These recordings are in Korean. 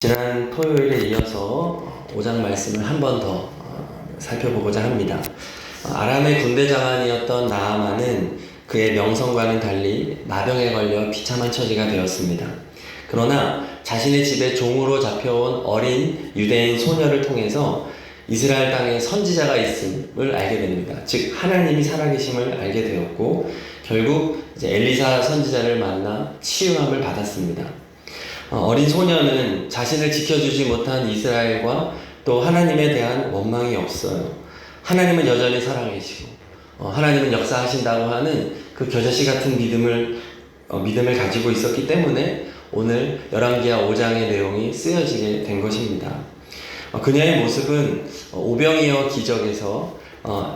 지난 토요일에 이어서 5장 말씀을 한 번 더 살펴보고자 합니다. 아람의 군대 장관이었던 나아만은 그의 명성과는 달리 마병에 걸려 비참한 처지가 되었습니다. 그러나 자신의 집에 종으로 잡혀온 어린 유대인 소녀를 통해서 이스라엘 땅에 선지자가 있음을 알게 됩니다. 즉 하나님이 살아계심을 알게 되었고 결국 이제 엘리사 선지자를 만나 치유함을 받았습니다. 어린 소녀는 자신을 지켜주지 못한 이스라엘과 또 하나님에 대한 원망이 없어요. 하나님은 여전히 살아계시고 하나님은 역사하신다고 하는 그 겨자씨 같은 믿음을 가지고 있었기 때문에 오늘 열왕기하 5장의 내용이 쓰여지게 된 것입니다. 그녀의 모습은 오병이어 기적에서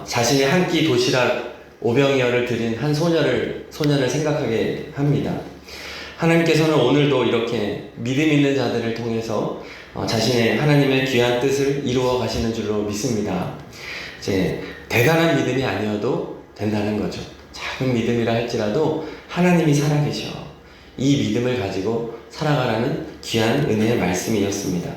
자신의 한 끼 도시락 오병이어를 드린 한 소녀를 생각하게 합니다. 하나님께서는 오늘도 이렇게 믿음 있는 자들을 통해서 자신의 하나님의 귀한 뜻을 이루어 가시는 줄로 믿습니다. 이제 대단한 믿음이 아니어도 된다는 거죠. 작은 믿음이라 할지라도 하나님이 살아계셔. 이 믿음을 가지고 살아가라는 귀한 은혜의 말씀이었습니다.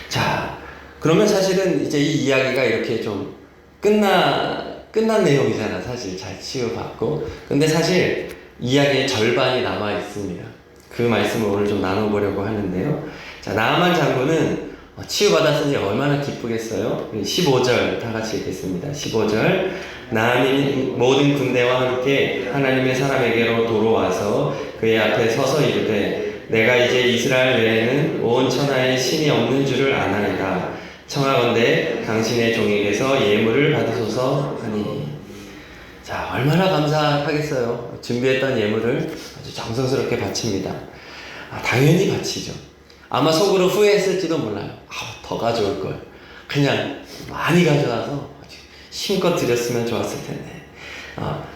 자, 그러면 사실은 이제 이 이야기가 이렇게 좀 끝난 내용이잖아. 사실 잘 치유받고. 근데 사실 이야기의 절반이 남아 있습니다. 그 말씀을 오늘 좀 나눠보려고 하는데요. 자, 나아만 장군은 치유받았으니 얼마나 기쁘겠어요? 15절 다 같이 읽겠습니다. 15절 나아만이 모든 군대와 함께 하나님의 사람에게로 도로와서 그의 앞에 서서 이르되 내가 이제 이스라엘 외에는 온 천하에 신이 없는 줄을 아나이다. 청하건대 당신의 종에게서 예물을 받으소서 하니. 자, 얼마나 감사하겠어요. 준비했던 예물을 아주 정성스럽게 바칩니다. 당연히 바치죠. 아마 속으로 후회했을지도 몰라요. 더 가져올걸. 그냥 많이 가져와서 힘껏 드렸으면 좋았을 텐데.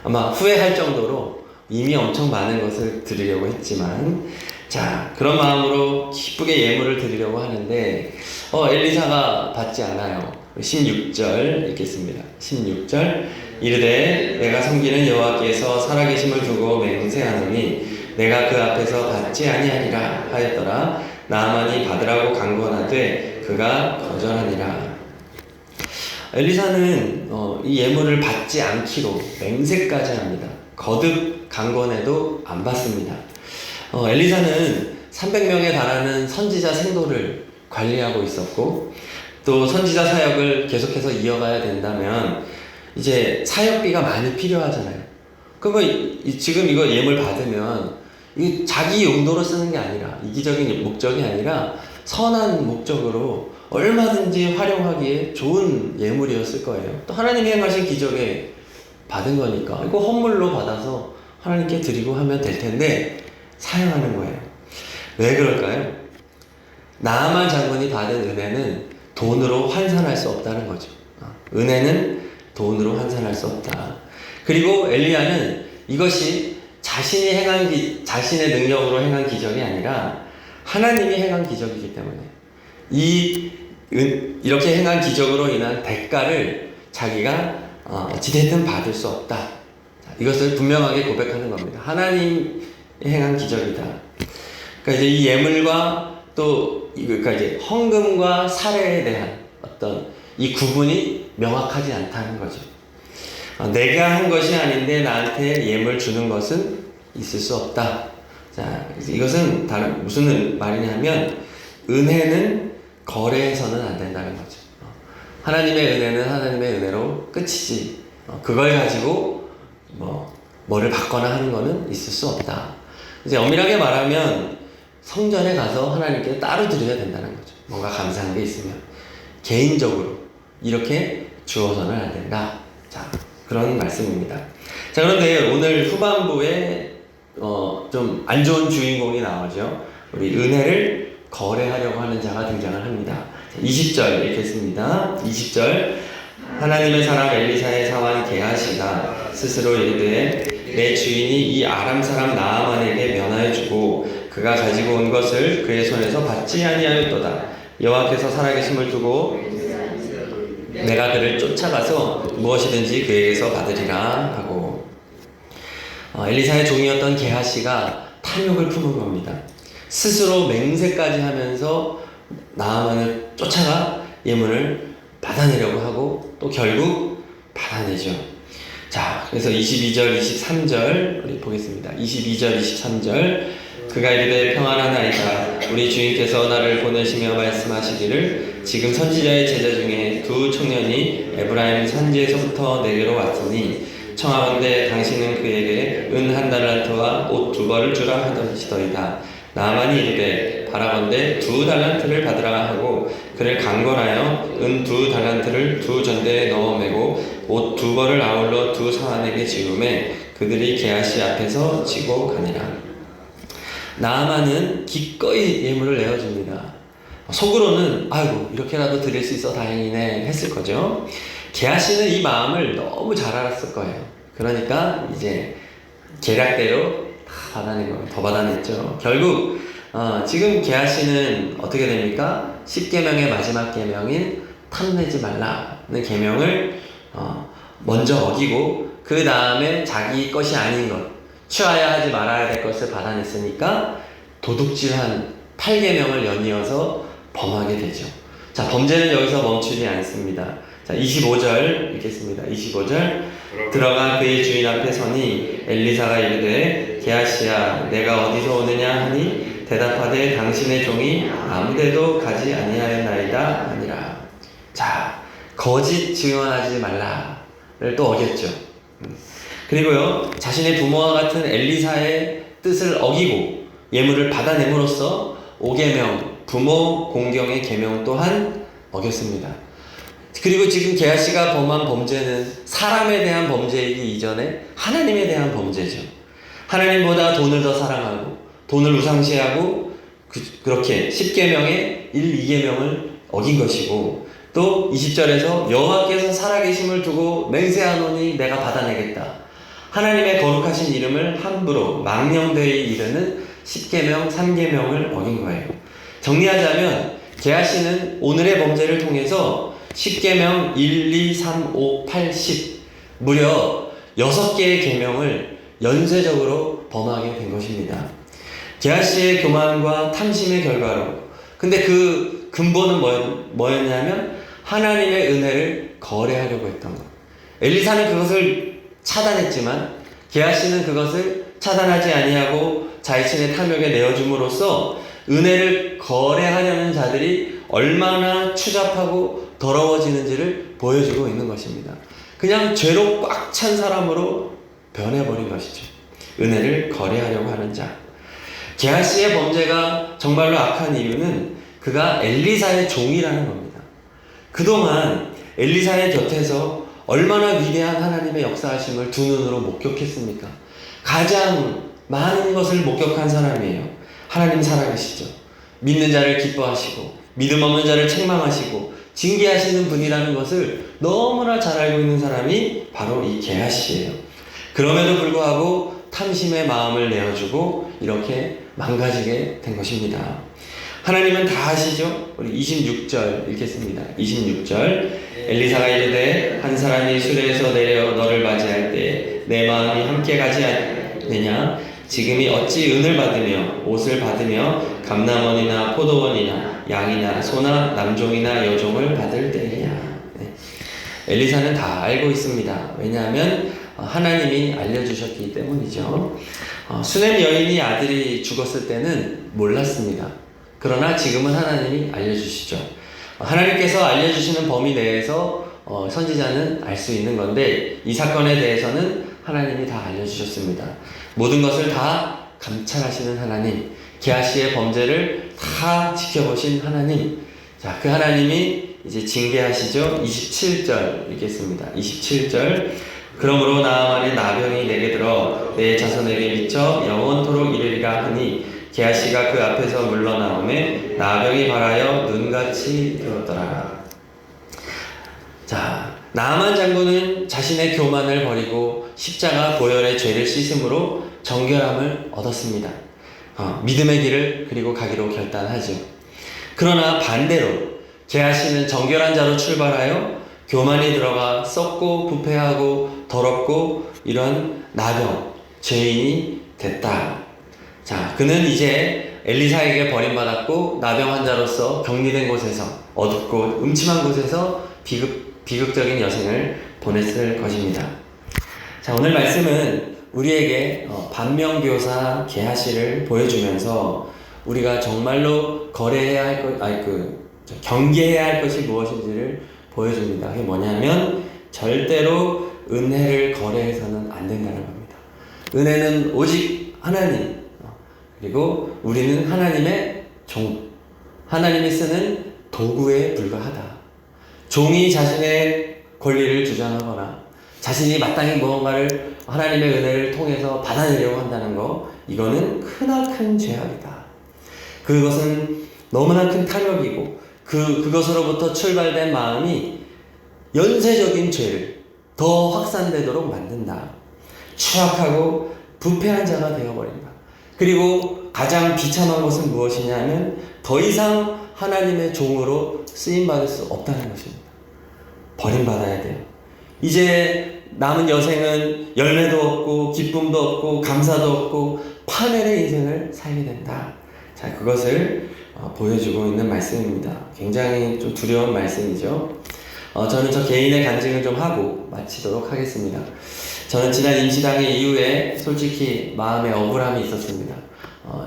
아마 후회할 정도로 이미 엄청 많은 것을 드리려고 했지만, 자, 그런 마음으로 기쁘게 예물을 드리려고 하는데, 엘리사가 받지 않아요. 16절 읽겠습니다. 16절 이르되 내가 섬기는 여호와께서 살아계심을 두고 맹세하노니 내가 그 앞에서 받지 아니하리라 하였더라. 나아만이 받으라고 강권하되 그가 거절하니라. 엘리사는 이 예물을 받지 않기로 맹세까지 합니다. 거듭 강권해도 안 받습니다. 엘리사는 300명에 달하는 선지자 생도를 관리하고 있었고 또 선지자 사역을 계속해서 이어가야 된다면 이제 사역비가 많이 필요하잖아요. 그러면 지금 이거 예물 받으면 이 자기 용도로 쓰는 게 아니라 이기적인 목적이 아니라 선한 목적으로 얼마든지 활용하기에 좋은 예물이었을 거예요. 또 하나님이 행하신 기적에 받은 거니까 이거 헌물로 받아서 하나님께 드리고 하면 될 텐데 사용하는 거예요. 왜 그럴까요? 나아만 장군이 받은 은혜는 돈으로 환산할 수 없다는 거죠. 은혜는 돈으로 환산할 수 없다. 그리고 엘리야는 이것이 자신의 능력으로 행한 기적이 아니라 하나님이 행한 기적이기 때문에 이렇게 행한 기적으로 인한 대가를 자기가 어찌됐든 받을 수 없다. 이것을 분명하게 고백하는 겁니다. 하나님이 행한 기적이다. 그러니까 이제 이 예물과 또 그러니까 이제 헌금과 살해에 대한 어떤 이 구분이 명확하지 않다는 거죠. 내가 한 것이 아닌데 나한테 예물 주는 것은 있을 수 없다. 자, 이것은 다른 무슨 말이냐면 은혜는 거래해서는 안 된다는 거죠. 하나님의 은혜는 하나님의 은혜로 끝이지. 그걸 가지고 뭐를 받거나 하는 거는 있을 수 없다. 이제 엄밀하게 말하면 성전에 가서 하나님께 따로 드려야 된다는 거죠. 뭔가 감사한 게 있으면 개인적으로 이렇게 주어서는 안 된다. 자, 그런 말씀입니다. 자, 그런데 오늘 후반부에 좀 안 좋은 주인공이 나오죠. 우리 은혜를 거래하려고 하는 자가 등장을 합니다. 20절 읽겠습니다. 20절 하나님의 사람 엘리사의 사환 게하시가 스스로 이르되 내 주인이 이 아람 사람 나아만에게 면하여 주고 그가 가지고 온 것을 그의 손에서 받지 아니하였도다. 여호와께서 살아계심을 두고 내가 그를 쫓아가서 무엇이든지 그에게서 받으리라 하고 엘리사의 종이었던 게하시가 탐욕을 품은 겁니다. 스스로 맹세까지 하면서 나아만을 쫓아가 예문을 받아내려고 하고 또 결국 받아내죠. 자, 그래서 22절, 23절 우리 보겠습니다. 22절, 23절 그가 이르되 평안하나이다. 우리 주인께서 나를 보내시며 말씀하시기를 지금 선지자의 제자 중에 두 청년이 에브라임 산지에서부터 내게로 왔으니 청하건대 당신은 그에게 은 1달란트와 옷 2벌을 주라 하시더이다. 나아만이 이르되 바라건대 2달란트를 받으라 하고 그를 강권하여 은 2달란트를 2전대에 넣어 매고 옷 2벌을 아울러 2 사환에게 지우매 그들이 게하시 앞에서 지고 가니라. 나아만은 기꺼이 예물을 내어줍니다. 속으로는 아이고 이렇게라도 드릴 수 있어 다행이네 했을 거죠. 게하시는 이 마음을 너무 잘 알았을 거예요. 그러니까 이제 계략대로 다 받아낸 거예요. 더 받아냈죠. 결국 지금 게하시는 어떻게 됩니까? 10계명의 마지막 계명인 탐내지 말라는 계명을 먼저 어기고 그 다음에 자기 것이 아닌 것 취하야 하지 말아야 될 것을 받아냈으니까 도둑질한 8계명을 연이어서 범하게 되죠. 자, 범죄는 여기서 멈추지 않습니다. 자, 25절 읽겠습니다. 25절 들어가 그의 주인 앞에 서니 엘리사가 이르되 게하시야 내가 어디서 오느냐 하니 대답하되 당신의 종이 아무데도 가지 아니하였나이다 하니라. 자, 거짓 증언하지 말라를 또 어겼죠. 그리고요, 자신의 부모와 같은 엘리사의 뜻을 어기고 예물을 받아냄으로써 5계명, 부모 공경의 계명 또한 어겼습니다. 그리고 지금 게하시가 범한 범죄는 사람에 대한 범죄이기 이전에 하나님에 대한 범죄죠. 하나님보다 돈을 더 사랑하고 돈을 우상시하고 그렇게 10계명의 1, 2계명을 어긴 것이고 또 20절에서 여호와께서 살아계심을 두고 맹세하노니 내가 받아내겠다. 하나님의 거룩하신 이름을 함부로 망령되이 이르는 10계명, 3계명을 어긴 거예요. 정리하자면 게하시는 오늘의 범죄를 통해서 10계명 1, 2, 3, 5, 8, 10 무려 6개의 계명을 연쇄적으로 범하게 된 것입니다. 게하시의 교만과 탐심의 결과로 근데 그 근본은 뭐였냐면 하나님의 은혜를 거래하려고 했던 것. 엘리사는 그것을 차단했지만 게하시는 그것을 차단하지 아니하고 자신의 탐욕에 내어줌으로써 은혜를 거래하려는 자들이 얼마나 추잡하고 더러워지는지를 보여주고 있는 것입니다. 그냥 죄로 꽉 찬 사람으로 변해버린 것이죠. 은혜를 거래하려고 하는 자. 게하시의 범죄가 정말로 악한 이유는 그가 엘리사의 종이라는 겁니다. 그동안 엘리사의 곁에서 얼마나 위대한 하나님의 역사하심을 두 눈으로 목격했습니까? 가장 많은 것을 목격한 사람이에요. 하나님 살아계시죠. 믿는 자를 기뻐하시고 믿음 없는 자를 책망하시고 징계하시는 분이라는 것을 너무나 잘 알고 있는 사람이 바로 이 게하시예요. 그럼에도 불구하고 탐심의 마음을 내어주고 이렇게 망가지게 된 것입니다. 하나님은 다 아시죠? 우리 26절 읽겠습니다. 26절 엘리사가 이르되 한 사람이 수레에서 내려 너를 맞이할 때 내 마음이 함께 가지 않느냐 지금이 어찌 은을 받으며 옷을 받으며 감람원이나 포도원이나 양이나 소나 남종이나 여종을 받을 때이냐. 네. 엘리사는 다 알고 있습니다. 왜냐하면 하나님이 알려주셨기 때문이죠. 수넴 여인이 아들이 죽었을 때는 몰랐습니다. 그러나 지금은 하나님이 알려주시죠. 하나님께서 알려주시는 범위 내에서 선지자는 알 수 있는 건데 이 사건에 대해서는 하나님이 다 알려주셨습니다. 모든 것을 다 감찰하시는 하나님, 게하시의 범죄를 다 지켜보신 하나님. 자, 그 하나님이 이제 징계하시죠. 27절 읽겠습니다. 27절 그러므로 나아만의 나병이 내게 들어 내 자손에게 미쳐 영원토록 이르리라 하니 게하시가 그 앞에서 물러나오매 나병이 발하여 눈같이 들었더라. 자, 나아만 장군은 자신의 교만을 버리고 십자가 보혈의 죄를 씻음으로 정결함을 얻었습니다. 믿음의 길을 그리고 가기로 결단하죠. 그러나 반대로 게하시는 정결한 자로 출발하여 교만이 들어가 썩고 부패하고 더럽고 이런 나병, 죄인이 됐다. 자, 그는 이제 엘리사에게 버림받았고 나병 환자로서 격리된 곳에서 어둡고 음침한 곳에서 비극적인 여생을 보냈을 것입니다. 자, 오늘 말씀은 우리에게 반면교사 게하시를 보여주면서 우리가 정말로 거래해야 할 것, 경계해야 할 것이 무엇인지를 보여줍니다. 그게 뭐냐면 절대로 은혜를 거래해서는 안 된다는 겁니다. 은혜는 오직 하나님, 그리고 우리는 하나님의 종, 하나님이 쓰는 도구에 불과하다. 종이 자신의 권리를 주장하거나 자신이 마땅히 무언가를 하나님의 은혜를 통해서 받아내려고 한다는 거, 이거는 크나큰 죄악이다. 그것은 너무나 큰 탐욕이고 그것으로부터 출발된 마음이 연쇄적인 죄를 더 확산되도록 만든다. 추악하고 부패한 자가 되어버린다. 그리고 가장 비참한 것은 무엇이냐면 더 이상 하나님의 종으로 쓰임받을 수 없다는 것입니다. 버림받아야 돼요. 이제 남은 여생은 열매도 없고 기쁨도 없고 감사도 없고 파멸의 인생을 살게 된다. 자, 그것을 보여주고 있는 말씀입니다. 굉장히 좀 두려운 말씀이죠. 저는 저 개인의 간증을 좀 하고 마치도록 하겠습니다. 저는 지난 임시당의 이후에 솔직히 마음에 억울함이 있었습니다.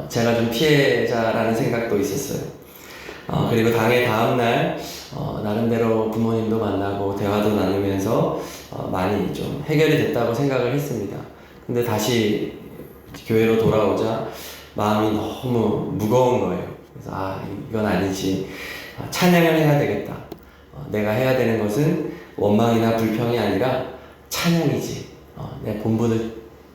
제가 좀 피해자라는 생각도 있었어요. 그리고 당의 다음날 나름대로 부모님도 만나고 대화도 나누면서 많이 좀 해결이 됐다고 생각을 했습니다. 근데 다시 교회로 돌아오자 마음이 너무 무거운 거예요. 그래서 이건 아니지. 찬양을 해야 되겠다. 내가 해야 되는 것은 원망이나 불평이 아니라 찬양이지. 내 본분을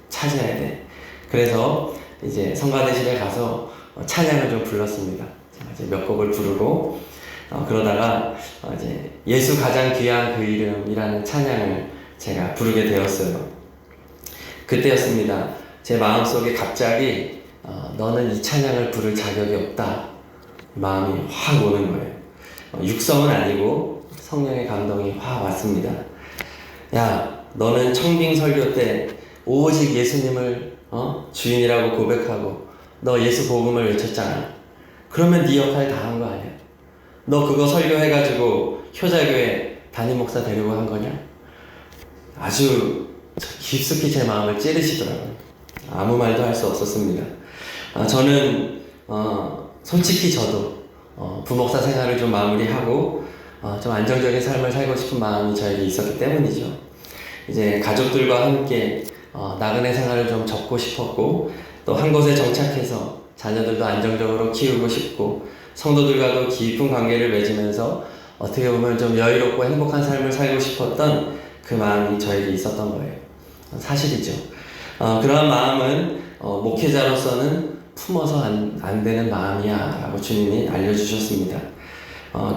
찾아야 돼. 그래서 이제 성가대실에 가서 찬양을 좀 불렀습니다. 이제 몇 곡을 부르고 그러다가 이제 예수 가장 귀한 그 이름이라는 찬양을 제가 부르게 되었어요. 그때였습니다. 제 마음속에 갑자기 너는 이 찬양을 부를 자격이 없다. 마음이 확 오는 거예요. 육성은 아니고 성령의 감동이 확 왔습니다. 야, 너는 청빙 설교 때 오직 예수님을 주인이라고 고백하고 너 예수 복음을 외쳤잖아. 그러면 네 역할 다 한 거 아니야? 너 그거 설교해가지고 효자교회 담임 목사 되려고 한 거냐? 아주 깊숙이 제 마음을 찌르시더라고요. 아무 말도 할 수 없었습니다. 저는 솔직히 저도 부목사 생활을 좀 마무리하고 좀 안정적인 삶을 살고 싶은 마음이 저에게 있었기 때문이죠. 이제 가족들과 함께 나그네 생활을 좀 접고 싶었고 또 한 곳에 정착해서 자녀들도 안정적으로 키우고 싶고 성도들과도 깊은 관계를 맺으면서 어떻게 보면 좀 여유롭고 행복한 삶을 살고 싶었던 그 마음이 저에게 있었던 거예요. 사실이죠. 그러한 마음은 목회자로서는 품어서 안 되는 마음이야 라고 주님이 알려주셨습니다.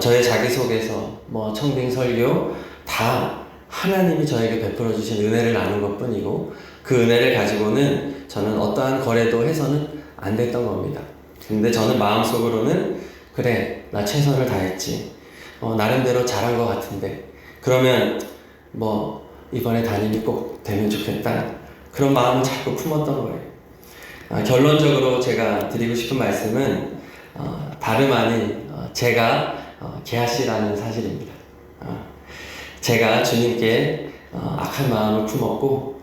저의 자기소개서, 청빙 설교 다 하나님이 저에게 베풀어 주신 은혜를 나눈 것 뿐이고 그 은혜를 가지고는 저는 어떠한 거래도 해서는 안 됐던 겁니다. 근데 저는 마음속으로는 그래, 나 최선을 다했지. 나름대로 잘한 것 같은데 그러면 이번에 담임이 꼭 되면 좋겠다. 그런 마음을 자꾸 품었던 거예요. 결론적으로 제가 드리고 싶은 말씀은 다름 아닌 제가 게하시라는 사실입니다. 제가 주님께 악한 마음을 품었고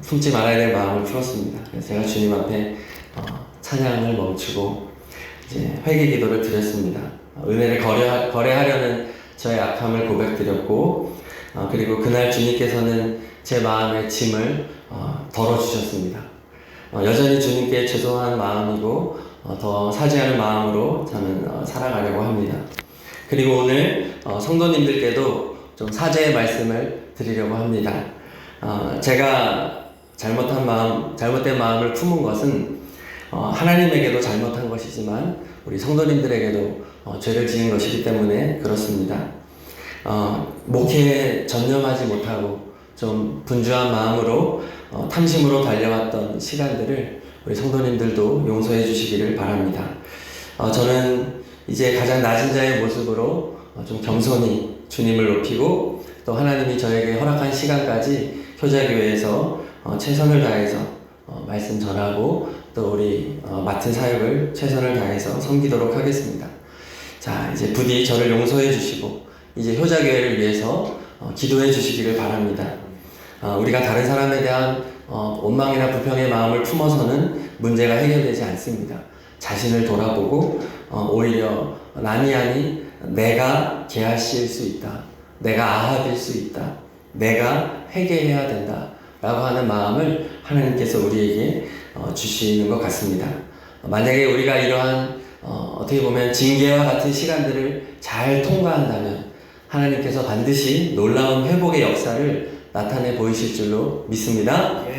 품지 말아야 될 마음을 품었습니다. 그래서 제가 주님 앞에 찬양을 멈추고 이제 회개 기도를 드렸습니다. 은혜를 거래하려는 저의 악함을 고백드렸고 그리고 그날 주님께서는 제 마음의 짐을 덜어주셨습니다. 여전히 주님께 죄송한 마음이고 더 사죄하는 마음으로 저는 살아가려고 합니다. 그리고 오늘 성도님들께도 좀 사죄의 말씀을 드리려고 합니다. 제가 잘못된 마음을 품은 것은 하나님에게도 잘못한 것이지만 우리 성도님들에게도 죄를 지은 것이기 때문에 그렇습니다. 목회에 전념하지 못하고 좀 분주한 마음으로 탐심으로 달려왔던 시간들을 우리 성도님들도 용서해 주시기를 바랍니다. 저는 이제 가장 낮은 자의 모습으로 좀 겸손히 주님을 높이고 또 하나님이 저에게 허락한 시간까지 효자교회에서 최선을 다해서 말씀 전하고 또 우리 맡은 사역을 최선을 다해서 섬기도록 하겠습니다. 자, 이제 부디 저를 용서해 주시고 이제 효자교회를 위해서 기도해 주시기를 바랍니다. 우리가 다른 사람에 대한 원망이나 불평의 마음을 품어서는 문제가 해결되지 않습니다. 자신을 돌아보고 오히려 남이 아닌 내가 게하시일 수 있다, 내가 아합일 수 있다, 내가 회개해야 된다 라고 하는 마음을 하나님께서 우리에게 주시는 것 같습니다. 만약에 우리가 이러한 어떻게 보면 징계와 같은 시간들을 잘 통과한다면 하나님께서 반드시 놀라운 회복의 역사를 나타내 보이실 줄로 믿습니다.